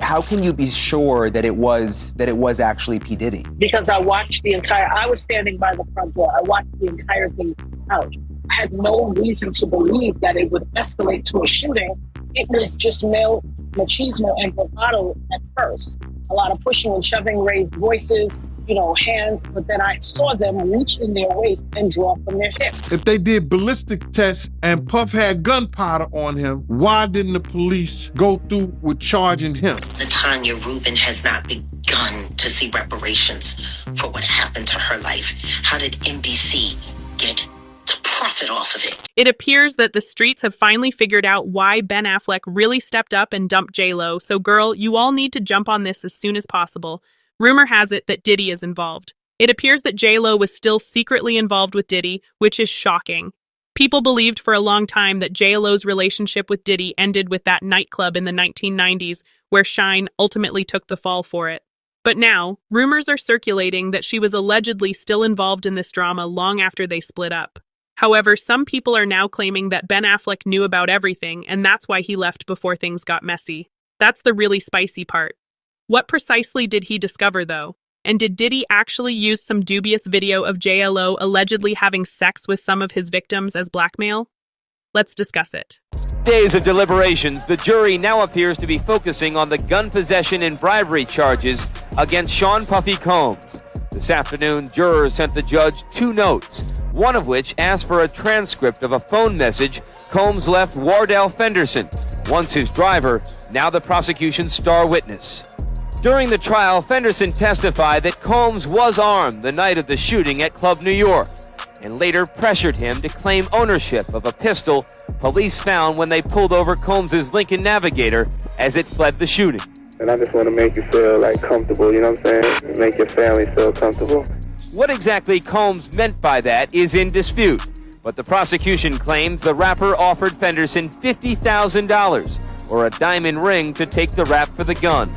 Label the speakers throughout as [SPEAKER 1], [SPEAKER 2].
[SPEAKER 1] how can you be sure that it was actually P. Diddy?
[SPEAKER 2] Because I was standing by the front door. I watched the entire thing out. I had no reason to believe that it would escalate to a shooting. It was just male machismo and bravado at first. A lot of pushing and shoving, raised voices, hands. But then I saw them reach in their waist and draw from their hips.
[SPEAKER 3] If they did ballistic tests and Puff had gunpowder on him, why didn't the police go through with charging him?
[SPEAKER 4] Latanya Rubin has not begun to see reparations for what happened to her life. How did NBC get to profit off of it?
[SPEAKER 5] It appears that the streets have finally figured out why Ben Affleck really stepped up and dumped J.Lo. So girl, you all need to jump on this as soon as possible. Rumor has it that Diddy is involved. It appears that J.Lo was still secretly involved with Diddy, which is shocking. People believed for a long time that J.Lo's relationship with Diddy ended with that nightclub in the 1990s where Shine ultimately took the fall for it. But now, rumors are circulating that she was allegedly still involved in this drama long after they split up. However, some people are now claiming that Ben Affleck knew about everything and that's why he left before things got messy. That's the really spicy part. What precisely did he discover, though? And did Diddy actually use some dubious video of J.Lo allegedly having sex with some of his victims as blackmail? Let's discuss it.
[SPEAKER 6] Days of deliberations, the jury now appears to be focusing on the gun possession and bribery charges against Sean Puffy Combs. This afternoon, jurors sent the judge 2 notes, one of which asked for a transcript of a phone message Combs left Wardell Fenderson, once his driver, now the prosecution's star witness. During the trial, Fenderson testified that Combs was armed the night of the shooting at Club New York and later pressured him to claim ownership of a pistol police found when they pulled over Combs' Lincoln Navigator as it fled the shooting.
[SPEAKER 7] And I just want to make you feel comfortable, you know what I'm saying? Make your family feel comfortable.
[SPEAKER 6] What exactly Combs meant by that is in dispute, but the prosecution claims the rapper offered Fenderson $50,000 or a diamond ring to take the rap for the gun.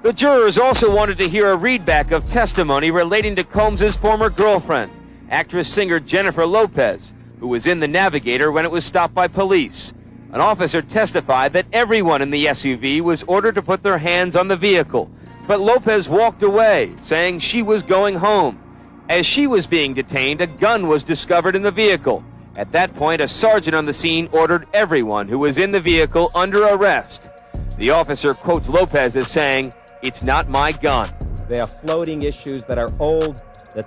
[SPEAKER 6] The jurors also wanted to hear a readback of testimony relating to Combs' former girlfriend, actress-singer Jennifer Lopez, who was in the Navigator when it was stopped by police. An officer testified that everyone in the SUV was ordered to put their hands on the vehicle, but Lopez walked away, saying she was going home. As she was being detained, a gun was discovered in the vehicle. At that point, a sergeant on the scene ordered everyone who was in the vehicle under arrest. The officer quotes Lopez as saying, "It's not my gun."
[SPEAKER 8] They are floating issues that are old.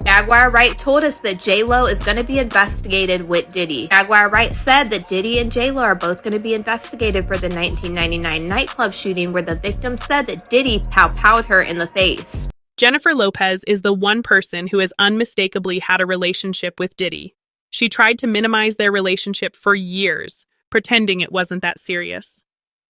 [SPEAKER 9] Jaguar Wright told us that J.Lo is going to be investigated with Diddy. Jaguar Wright said that Diddy and J.Lo are both going to be investigated for the 1999 nightclub shooting where the victim said that Diddy pow-powed her in the face.
[SPEAKER 5] Jennifer Lopez is the one person who has unmistakably had a relationship with Diddy. She tried to minimize their relationship for years, pretending it wasn't that serious.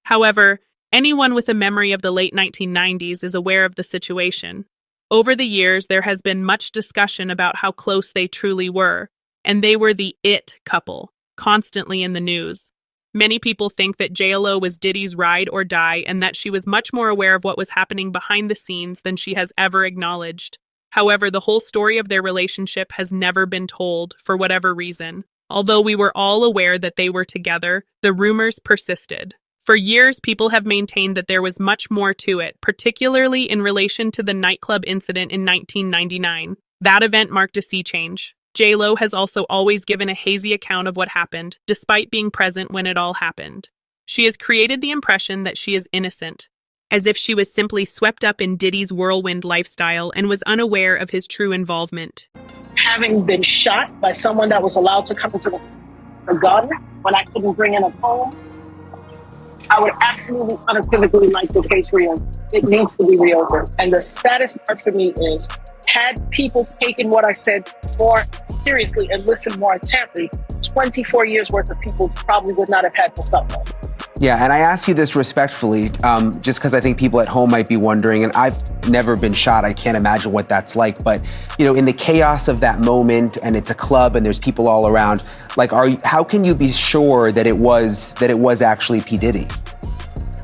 [SPEAKER 5] However, anyone with a memory of the late 1990s is aware of the situation. Over the years, there has been much discussion about how close they truly were, and they were the it couple, constantly in the news. Many people think that J.Lo was Diddy's ride or die and that she was much more aware of what was happening behind the scenes than she has ever acknowledged. However, the whole story of their relationship has never been told for whatever reason. Although we were all aware that they were together, the rumors persisted. For years, people have maintained that there was much more to it, particularly in relation to the nightclub incident in 1999. That event marked a sea change. J.Lo has also always given a hazy account of what happened, despite being present when it all happened. She has created the impression that she is innocent, as if she was simply swept up in Diddy's whirlwind lifestyle and was unaware of his true involvement.
[SPEAKER 2] Having been shot by someone that was allowed to come into the gun when I couldn't bring in a phone, I would absolutely unequivocally like the case reopened. It needs to be reopened. And the saddest part for me is, had people taken what I said more seriously and listened more intently, 24 years worth of people probably would not have had to suffer.
[SPEAKER 1] Yeah, and I ask you this respectfully, just because I think people at home might be wondering, and I've never been shot, I can't imagine what that's like, but in the chaos of that moment, and it's a club and there's people all around, how can you be sure that it was actually P. Diddy?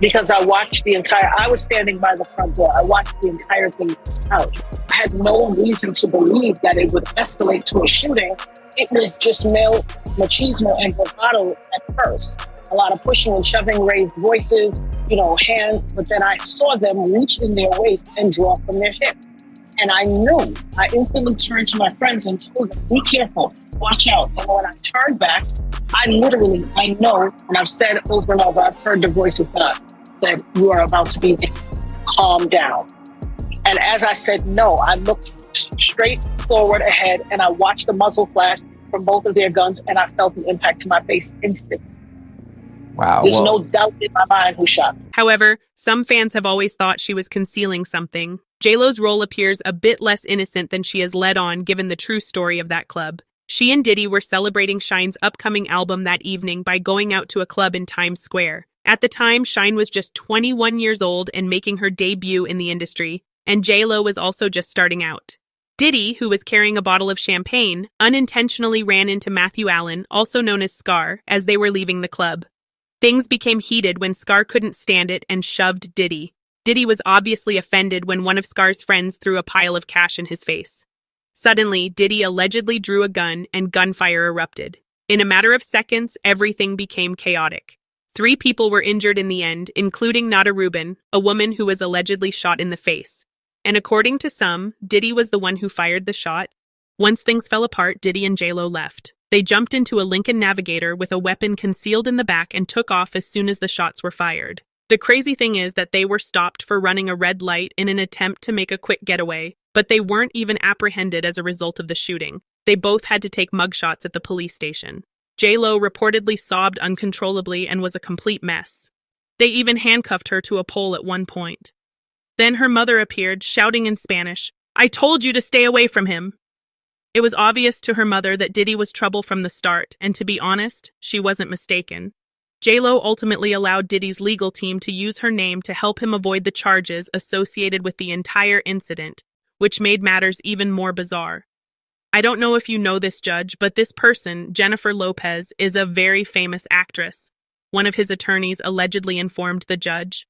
[SPEAKER 2] Because I was standing by the front door. I watched the entire thing out. I had no reason to believe that it would escalate to a shooting. It was just male machismo and bravado at first. a lot of pushing and shoving, raised voices, hands. But then I saw them reach in their waist and draw from their hip. And I knew. I instantly turned to my friends and told them, be careful, watch out. And when I turned back, I know, and I've said over and over, I've heard the voice of God said, you are about to be calm down. And as I said no, I looked straight forward ahead and I watched the muzzle flash from both of their guns and I felt the impact to my face instantly.
[SPEAKER 1] Wow.
[SPEAKER 2] There's no doubt in my mind who shot me.
[SPEAKER 5] However, some fans have always thought she was concealing something. J.Lo's role appears a bit less innocent than she has led on given the true story of that club. She and Diddy were celebrating Shine's upcoming album that evening by going out to a club in Times Square. At the time, Shine was just 21 years old and making her debut in the industry, and J.Lo was also just starting out. Diddy, who was carrying a bottle of champagne, unintentionally ran into Matthew Allen, also known as Scar, as they were leaving the club. Things became heated when Scar couldn't stand it and shoved Diddy. Diddy was obviously offended when one of Scar's friends threw a pile of cash in his face. Suddenly, Diddy allegedly drew a gun and gunfire erupted. In a matter of seconds, everything became chaotic. 3 people were injured in the end, including Nada Rubin, a woman who was allegedly shot in the face. And according to some, Diddy was the one who fired the shot. Once things fell apart, Diddy and J.Lo left. They jumped into a Lincoln Navigator with a weapon concealed in the back and took off as soon as the shots were fired. The crazy thing is that they were stopped for running a red light in an attempt to make a quick getaway, but they weren't even apprehended as a result of the shooting. They both had to take mugshots at the police station. J.Lo reportedly sobbed uncontrollably and was a complete mess. They even handcuffed her to a pole at one point. Then her mother appeared, shouting in Spanish, "I told you to stay away from him." It was obvious to her mother that Diddy was trouble from the start, and to be honest, she wasn't mistaken. J.Lo ultimately allowed Diddy's legal team to use her name to help him avoid the charges associated with the entire incident, which made matters even more bizarre. I don't know if you know this, Judge, but this person, Jennifer Lopez, is a very famous actress. One of his attorneys allegedly informed the judge.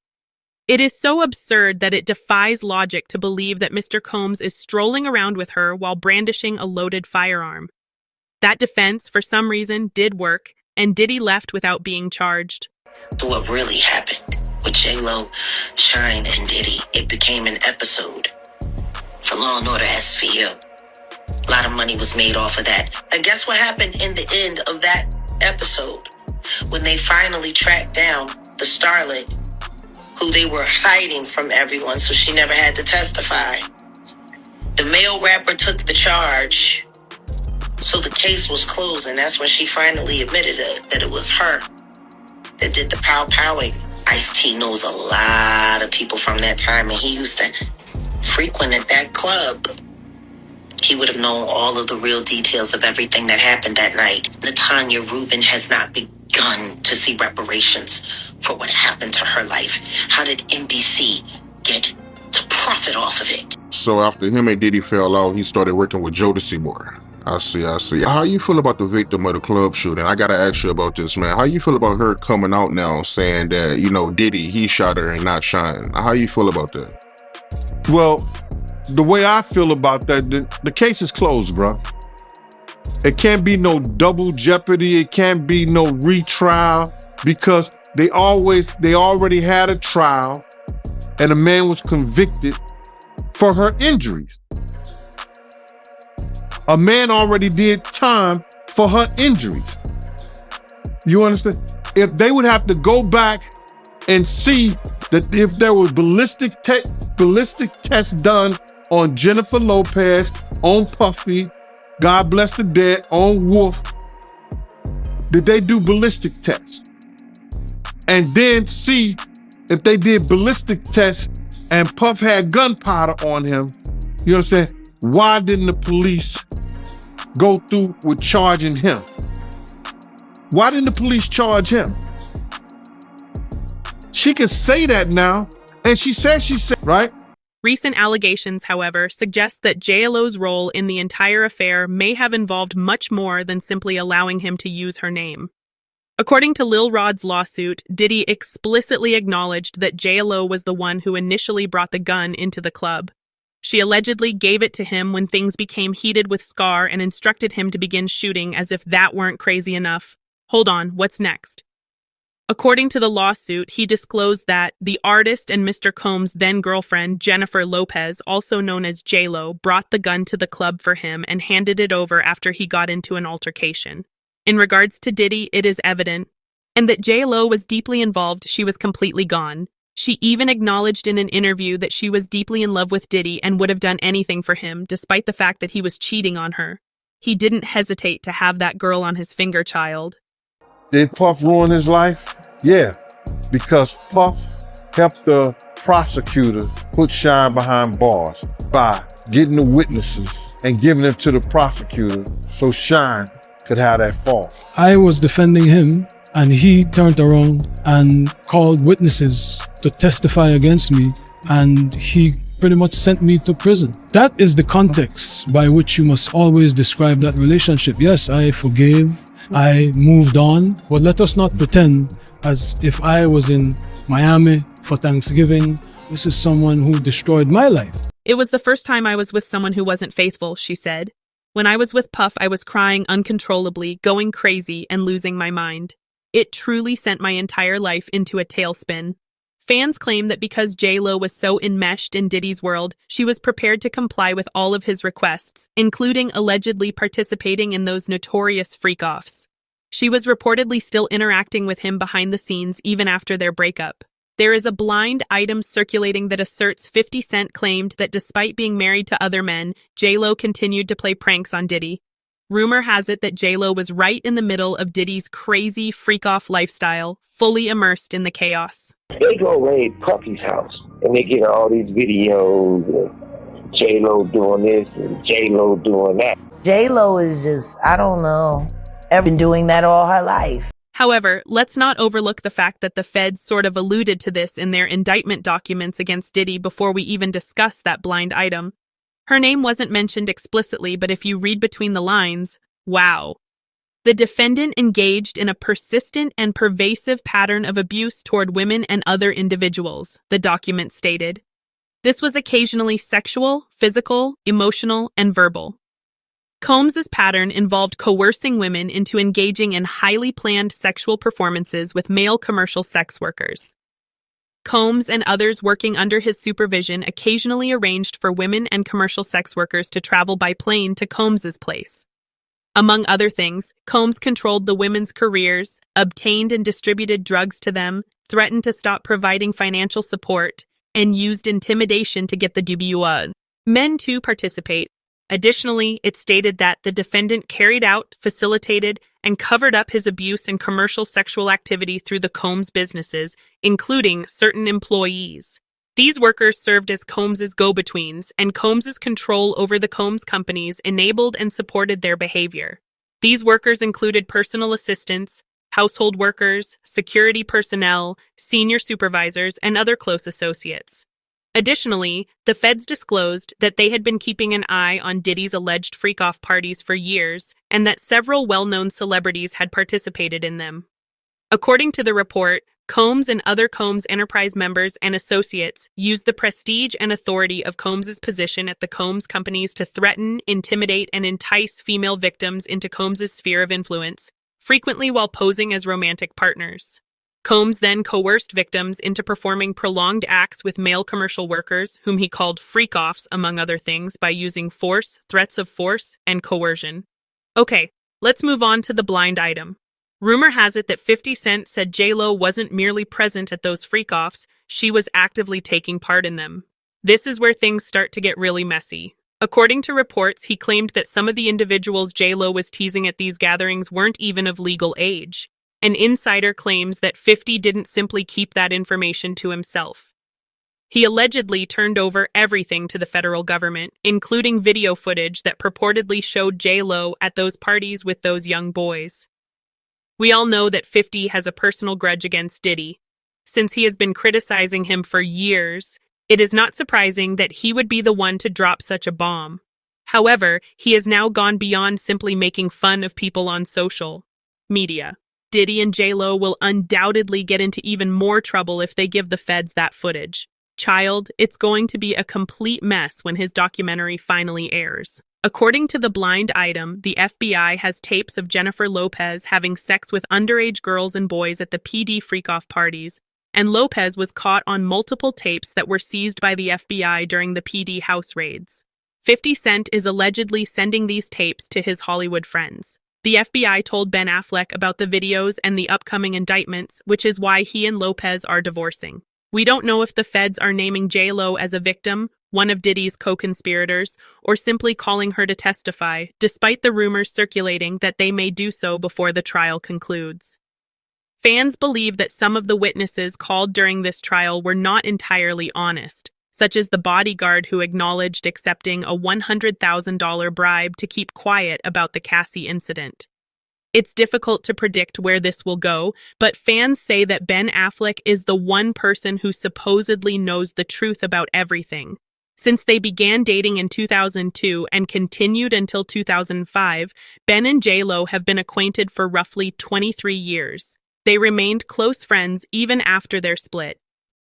[SPEAKER 5] It is so absurd that it defies logic to believe that Mr. Combs is strolling around with her while brandishing a loaded firearm. That defense, for some reason, did work, and Diddy left without being charged.
[SPEAKER 4] What really happened with J.Lo, Shine, and Diddy, it became an episode for Law & Order SVU. A lot of money was made off of that. And guess what happened in the end of that episode? When they finally tracked down the starlet who they were hiding from everyone so she never had to testify. The male rapper took the charge, so the case was closed, and that's when she finally admitted that it was her that did the pow-powing. Ice-T knows a lot of people from that time, and he used to frequent at that club. He would have known all of the real details of everything that happened that night. Natanya Rubin has not begun to see reparations for what happened to her life. How did NBC get to profit off of it?
[SPEAKER 10] So after him and Diddy fell out, he started working with Jodeci more. I see. How you feel about the victim of the club shooting? I gotta ask you about this, man. How you feel about her coming out now saying that, Diddy, he shot her and not Shine? How you feel about that?
[SPEAKER 3] Well, the way I feel about that, the case is closed, bro. It can't be no double jeopardy. It can't be no retrial because they already had a trial and a man was convicted for her injuries. A man already did time for her injuries. You understand? If they would have to go back and see that if there was ballistic tests done on Jennifer Lopez, on Puffy, God bless the dead, on Wolf, did they do ballistic tests? And then see if they did ballistic tests and Puff had gunpowder on him, you know what I'm saying? Why didn't the police go through with charging him? Why didn't the police charge him? She can say that now, and she said, right?
[SPEAKER 5] Recent allegations, however, suggest that J.Lo's role in the entire affair may have involved much more than simply allowing him to use her name. According to Lil Rod's lawsuit, Diddy explicitly acknowledged that J.Lo was the one who initially brought the gun into the club. She allegedly gave it to him when things became heated with Scar and instructed him to begin shooting as if that weren't crazy enough. Hold on, what's next? According to the lawsuit, he disclosed that the artist and Mr. Combs' then-girlfriend, Jennifer Lopez, also known as J.Lo, brought the gun to the club for him and handed it over after he got into an altercation. In regards to Diddy, it is evident, and that J.Lo was deeply involved, she was completely gone. She even acknowledged in an interview that she was deeply in love with Diddy and would have done anything for him, despite the fact that he was cheating on her. He didn't hesitate to have that girl on his finger, child.
[SPEAKER 3] Did Puff ruin his life? Yeah, because Puff helped the prosecutor put Shine behind bars by getting the witnesses and giving them to the prosecutor so Shine could have that fall.
[SPEAKER 11] I was defending him, and he turned around and called witnesses to testify against me, and he pretty much sent me to prison. That is the context by which you must always describe that relationship. Yes, I forgave, I moved on, but let us not pretend as if I was in Miami for Thanksgiving. This is someone who destroyed my life.
[SPEAKER 5] It was the first time I was with someone who wasn't faithful, she said. When I was with Puff, I was crying uncontrollably, going crazy, and losing my mind. It truly sent my entire life into a tailspin. Fans claim that because J.Lo was so enmeshed in Diddy's world, she was prepared to comply with all of his requests, including allegedly participating in those notorious freak-offs. She was reportedly still interacting with him behind the scenes even after their breakup. There is a blind item circulating that asserts 50 Cent claimed that despite being married to other men, J.Lo continued to play pranks on Diddy. Rumor has it that J.Lo was right in the middle of Diddy's crazy freak-off lifestyle, fully immersed in the chaos.
[SPEAKER 12] They go raid Puffy's house, and they get all these videos of J.Lo doing this and J.Lo doing that.
[SPEAKER 13] J.Lo is just, I don't know, ever been doing that all her life.
[SPEAKER 5] However, let's not overlook the fact that the feds sort of alluded to this in their indictment documents against Diddy before we even discussed that blind item. Her name wasn't mentioned explicitly, but if you read between the lines, wow. The defendant engaged in a persistent and pervasive pattern of abuse toward women and other individuals, the document stated. This was occasionally sexual, physical, emotional, and verbal. Combs's pattern involved coercing women into engaging in highly planned sexual performances with male commercial sex workers. Combs and others working under his supervision occasionally arranged for women and commercial sex workers to travel by plane to Combs's place. Among other things, Combs controlled the women's careers, obtained and distributed drugs to them, threatened to stop providing financial support, and used intimidation to get the WA. Men too participate. Additionally, it stated that the defendant carried out, facilitated, and covered up his abuse and commercial sexual activity through the Combs businesses, including certain employees. These workers served as Combs's go-betweens, and Combs's control over the Combs companies enabled and supported their behavior. These workers included personal assistants, household workers, security personnel, senior supervisors, and other close associates. Additionally, the feds disclosed that they had been keeping an eye on Diddy's alleged freak-off parties for years, and that several well-known celebrities had participated in them. According to the report, Combs and other Combs Enterprise members and associates used the prestige and authority of Combs's position at the Combs companies to threaten, intimidate, and entice female victims into Combs's sphere of influence, frequently while posing as romantic partners. Combs then coerced victims into performing prolonged acts with male commercial workers, whom he called freak-offs, among other things, by using force, threats of force, and coercion. Okay, let's move on to the blind item. Rumor has it that 50 Cent said J.Lo wasn't merely present at those freak-offs, she was actively taking part in them. This is where things start to get really messy. According to reports, he claimed that some of the individuals J.Lo was teasing at these gatherings weren't even of legal age. An insider claims that 50 didn't simply keep that information to himself. He allegedly turned over everything to the federal government, including video footage that purportedly showed J.Lo at those parties with those young boys. We all know that 50 has a personal grudge against Diddy. Since he has been criticizing him for years, it is not surprising that he would be the one to drop such a bomb. However, he has now gone beyond simply making fun of people on social media. Diddy and J.Lo will undoubtedly get into even more trouble if they give the feds that footage. Child, it's going to be a complete mess when his documentary finally airs. According to the blind item, the FBI has tapes of Jennifer Lopez having sex with underage girls and boys at the PD freak-off parties, and Lopez was caught on multiple tapes that were seized by the FBI during the PD house raids. 50 Cent is allegedly sending these tapes to his Hollywood friends. The FBI told Ben Affleck about the videos and the upcoming indictments, which is why he and Lopez are divorcing. We don't know if the feds are naming J.Lo as a victim, one of Diddy's co-conspirators, or simply calling her to testify, despite the rumors circulating that they may do so before the trial concludes. Fans believe that some of the witnesses called during this trial were not entirely honest, such as the bodyguard who acknowledged accepting a $100,000 bribe to keep quiet about the Cassie incident. It's difficult to predict where this will go, but fans say that Ben Affleck is the one person who supposedly knows the truth about everything. Since they began dating in 2002 and continued until 2005, Ben and J.Lo have been acquainted for roughly 23 years. They remained close friends even after their split.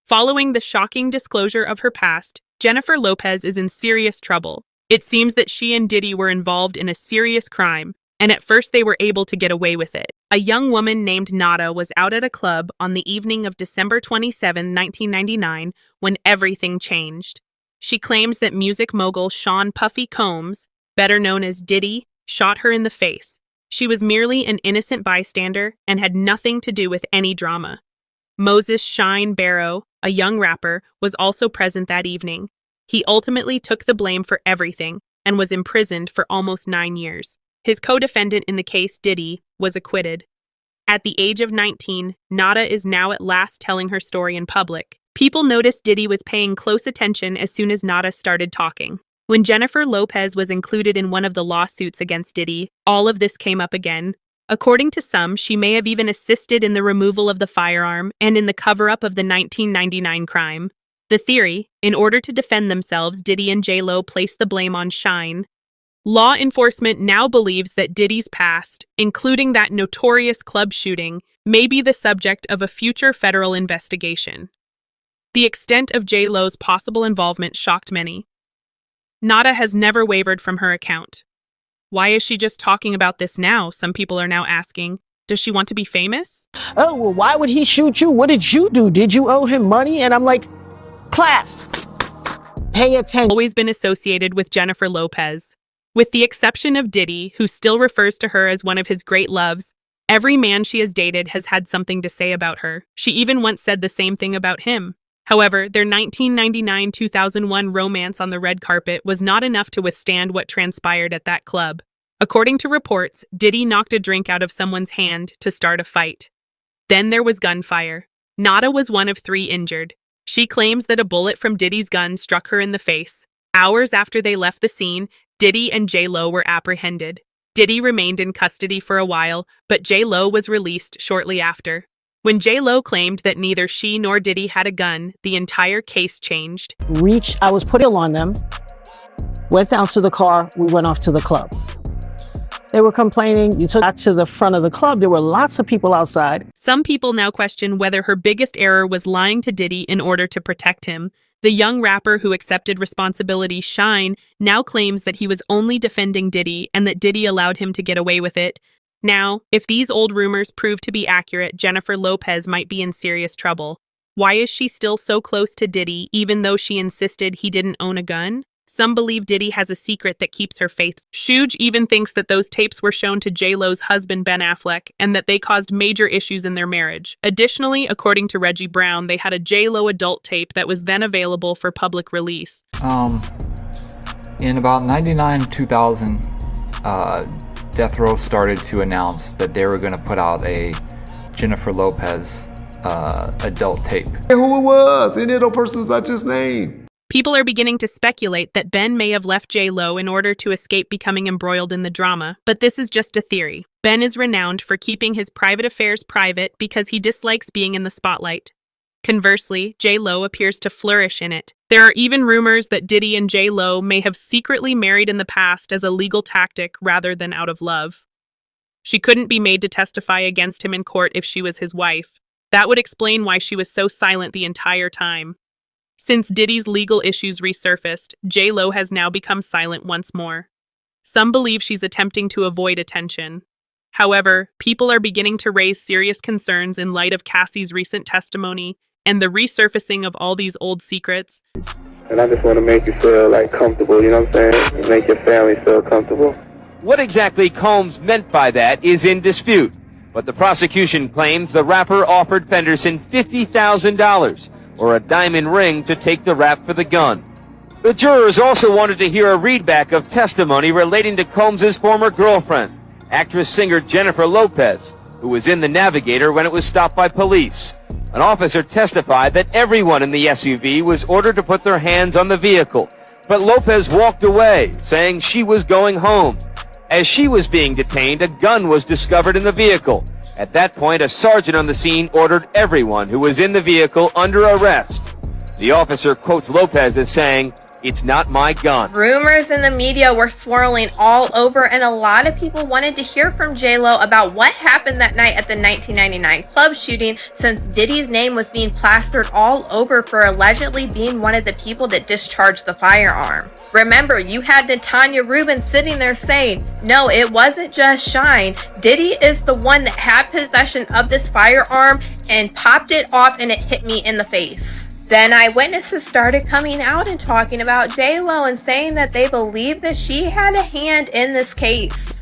[SPEAKER 5] Following the shocking disclosure of her past, Jennifer Lopez is in serious trouble. It seems that she and Diddy were involved in a serious crime, and at first they were able to get away with it. A young woman named Nada was out at a club on the evening of December 27, 1999, when everything changed. She claims that music mogul Sean Puffy Combs, better known as Diddy, shot her in the face. She was merely an innocent bystander and had nothing to do with any drama. Moses Shine Barrow, a young rapper, was also present that evening. He ultimately took the blame for everything and was imprisoned for almost 9 years. His co-defendant in the case, Diddy, was acquitted. At the age of 19, Nada is now at last telling her story in public. People noticed Diddy was paying close attention as soon as Nada started talking. When Jennifer Lopez was included in one of the lawsuits against Diddy, all of this came up again. According to some, she may have even assisted in the removal of the firearm and in the cover-up of the 1999 crime. The theory, in order to defend themselves, Diddy and J.Lo placed the blame on Shine. Law enforcement now believes that Diddy's past, including that notorious club shooting, may be the subject of a future federal investigation. The extent of J.Lo's possible involvement shocked many. Nada has never wavered from her account. Why is she just talking about this now? Some people are now asking, does she want to be famous?
[SPEAKER 2] Oh, well, why would he shoot you? What did you do? Did you owe him money? And I'm like, class, pay attention.
[SPEAKER 5] Always been associated with Jennifer Lopez. With the exception of Diddy, who still refers to her as one of his great loves, every man she has dated has had something to say about her. She even once said the same thing about him. However, their 1999-2001 romance on the red carpet was not enough to withstand what transpired at that club. According to reports, Diddy knocked a drink out of someone's hand to start a fight. Then there was gunfire. Nada was one of 3 injured. She claims that a bullet from Diddy's gun struck her in the face. Hours after they left the scene, Diddy and J.Lo were apprehended. Diddy remained in custody for a while, but J.Lo was released shortly after. When J.Lo claimed that neither she nor Diddy had a gun, the entire case changed.
[SPEAKER 2] I was put ill on them, went down to the car, we went off to the club. They were complaining, you took that to the front of the club, there were lots of people outside.
[SPEAKER 5] Some people now question whether her biggest error was lying to Diddy in order to protect him. The young rapper who accepted responsibility, Shine, now claims that he was only defending Diddy and that Diddy allowed him to get away with it. Now, if these old rumors prove to be accurate, Jennifer Lopez might be in serious trouble. Why is she still so close to Diddy, even though she insisted he didn't own a gun? Some believe Diddy has a secret that keeps her faithful. Shuge even thinks that those tapes were shown to J.Lo's husband Ben Affleck and that they caused major issues in their marriage. Additionally, according to Reggie Brown, they had a J.Lo adult tape that was then available for public release.
[SPEAKER 14] In about 99-2000, Death Row started to announce that they were going to put out a Jennifer Lopez adult tape.
[SPEAKER 15] Who it was? Any of those persons I just named.
[SPEAKER 5] People are beginning to speculate that Ben may have left J.Lo in order to escape becoming embroiled in the drama, but this is just a theory. Ben is renowned for keeping his private affairs private because he dislikes being in the spotlight. Conversely, J.Lo appears to flourish in it. There are even rumors that Diddy and J.Lo may have secretly married in the past as a legal tactic rather than out of love. She couldn't be made to testify against him in court if she was his wife. That would explain why she was so silent the entire time. Since Diddy's legal issues resurfaced, J.Lo has now become silent once more. Some believe she's attempting to avoid attention. However, people are beginning to raise serious concerns in light of Cassie's recent testimony and the resurfacing of all these old secrets.
[SPEAKER 7] And I just want to make you feel like comfortable, you know what I'm saying? Make your family feel comfortable.
[SPEAKER 6] What exactly Combs meant by that is in dispute, but the prosecution claims the rapper offered Fenderson $50,000 or a diamond ring to take the rap for the gun. The jurors also wanted to hear a readback of testimony relating to Combs' former girlfriend, actress-singer Jennifer Lopez, who was in the Navigator when it was stopped by police. An officer testified that everyone in the SUV was ordered to put their hands on the vehicle, but Lopez walked away, saying she was going home. As she was being detained, a gun was discovered in the vehicle. At that point, a sergeant on the scene ordered everyone who was in the vehicle under arrest. The officer quotes Lopez as saying, "It's not my gun."
[SPEAKER 9] Rumors in the media were swirling all over, and a lot of people wanted to hear from J.Lo about what happened that night at the 1999 club shooting, since Diddy's name was being plastered all over for allegedly being one of the people that discharged the firearm. Remember, you had Tanya Rubin sitting there saying, no, it wasn't just Shine. Diddy is the one that had possession of this firearm and popped it off and it hit me in the face. Then eyewitnesses started coming out and talking about J.Lo and saying that they believe that she had a hand in this case.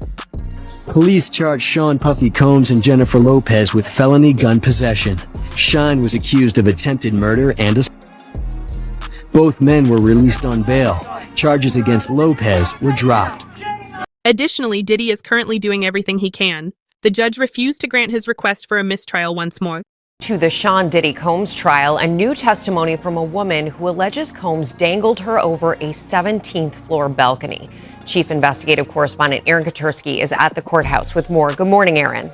[SPEAKER 16] Police charged Sean Puffy Combs and Jennifer Lopez with felony gun possession. Shine was accused of attempted murder and assault. Both men were released on bail. Charges against Lopez were dropped.
[SPEAKER 5] Additionally, Diddy is currently doing everything he can. The judge refused to grant his request for a mistrial once more.
[SPEAKER 17] To the Sean Diddy Combs trial, a new testimony from a woman who alleges Combs dangled her over a 17th floor balcony. Chief Investigative Correspondent Aaron Katursky is at the courthouse with more. Good morning, Aaron.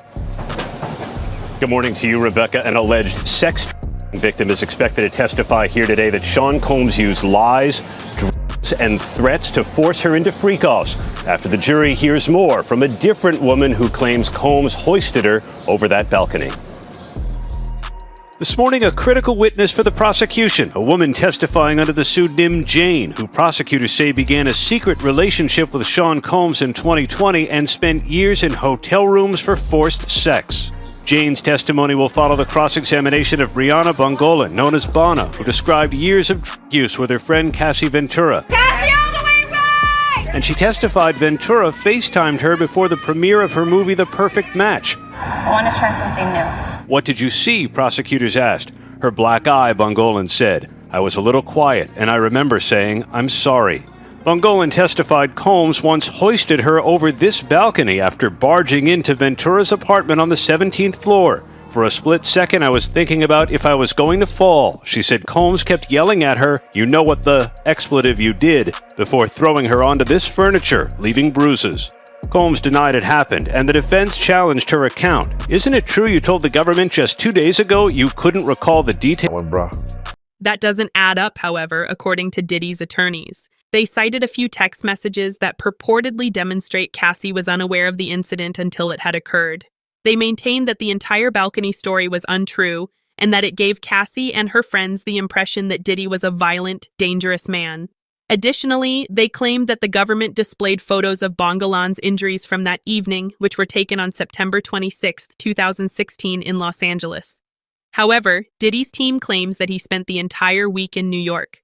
[SPEAKER 18] Good morning to you, Rebecca. An alleged sex victim is expected to testify here today that Sean Combs used lies, drugs, and threats to force her into freak-offs after the jury hears more from a different woman who claims Combs hoisted her over that balcony. This morning, a critical witness for the prosecution, a woman testifying under the pseudonym Jane, who prosecutors say began a secret relationship with Sean Combs in 2020 and spent years in hotel rooms for forced sex. Jane's testimony will follow the cross-examination of Brianna Bongolan, known as Bonna, who described years of drug use with her friend Cassie Ventura.
[SPEAKER 19] Cassie, all the way right!
[SPEAKER 18] And she testified Ventura FaceTimed her before the premiere of her movie The Perfect Match.
[SPEAKER 19] I want to try something new.
[SPEAKER 18] What did you see? Prosecutors asked. Her black eye, Bongolan said. I was a little quiet, and I remember saying, I'm sorry. Bongolan testified Combs once hoisted her over this balcony after barging into Ventura's apartment on the 17th floor. For a split second, I was thinking about if I was going to fall. She said Combs kept yelling at her, you know what the expletive you did, before throwing her onto this furniture, leaving bruises. Combs denied it happened, and the defense challenged her account. Isn't it true you told the government just 2 days ago you couldn't recall the details?
[SPEAKER 5] That doesn't add up, however, according to Diddy's attorneys. They cited a few text messages that purportedly demonstrate Cassie was unaware of the incident until it had occurred. They maintained that the entire balcony story was untrue and that it gave Cassie and her friends the impression that Diddy was a violent, dangerous man. Additionally, they claimed that the government displayed photos of Bongolan's injuries from that evening, which were taken on September 26, 2016 in Los Angeles. However, Diddy's team claims that he spent the entire week in New York.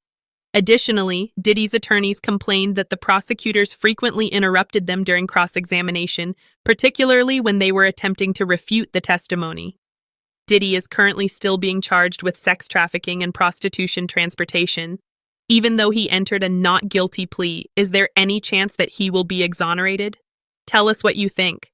[SPEAKER 5] Additionally, Diddy's attorneys complained that the prosecutors frequently interrupted them during cross-examination, particularly when they were attempting to refute the testimony. Diddy is currently still being charged with sex trafficking and prostitution transportation. Even though he entered a not guilty plea, is there any chance that he will be exonerated? Tell us what you think.